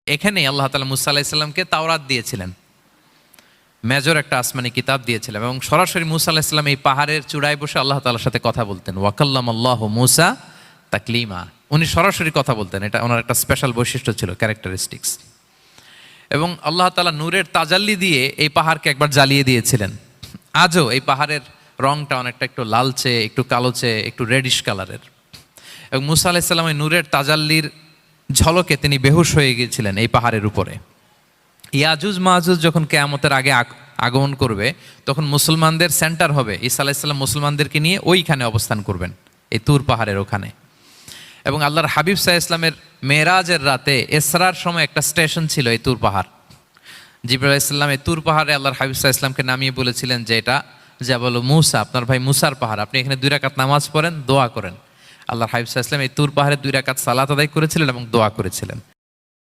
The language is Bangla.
এখানে আল্লাহ তাআলা মুসা আলাইহিস সালামকে তাওরাত দিয়েছিলেন, মেজর একটা আসমানি কিতাব দিয়েছিলেন, এবং সরাসরি মুসা আলাইহিস সালাম এই পাহাড়ের চূড়ায় বসে আল্লাহ তাআলার সাথে কথা বলতেন। ওয়াকাল্লামাল্লাহু মুসা তাকলিমা, উনি সরাসরি কথা বলতেন, এটা ওনার একটা স্পেশাল বৈশিষ্ট্য ছিল, ক্যারেক্টারিস্টিক্স। এবং আল্লাহ তাআলা নূরের তাজাল্লি দিয়ে এই পাহাড়কে একবার জ্বালিয়ে দিয়েছিলেন। আজও এই পাহাড়ের রংটা অনেকটা একটু লালচে, একটু কালোচে, একটু রেডিশ কালারের। এবং মুসা আলাইহিস সালাম এই নূরের তাজাল্লির ঝলকে তিনি বেহুশ হয়ে গিয়েছিলেন এই পাহাড়ের উপরে। ইয়াজুজ মাহাজুজ যখন কিয়ামতের আগে আগমন করবে, তখন মুসলমানদের সেন্টার হবে। ঈসা আলাইহিস সালাম মুসলমানদেরকে নিয়ে ওইখানে অবস্থান করবেন, এই তুর পাহাড়ের ওখানে। এবং আল্লাহর হাবিব সাল্লাল্লাহু আলাইহি ওয়াসাল্লামের মেরাজের রাতে এসরার সময় একটা স্টেশন ছিল এই তুর পাহাড়। জিবরাইল আলাইহিস সালাম এই তুর পাহাড়ে আল্লাহর হাবিব সাল্লাল্লাহু আলাইহি ওয়াসাল্লামকে নামিয়ে বলেছিলেন যে এটা জাবাল মুসা, আপনার ভাই মুসার পাহাড়, আপনি এখানে 2 রাকাত নামাজ পড়েন, দোয়া করেন। আল্লাহর হাবিব সাল্লাল্লাহু আলাইহি ওয়াসাল্লাম এই তুর পাহাড়ে 2 রাকাত সালাত আদায় করেছিলেন এবং দোয়া করেছিলেন।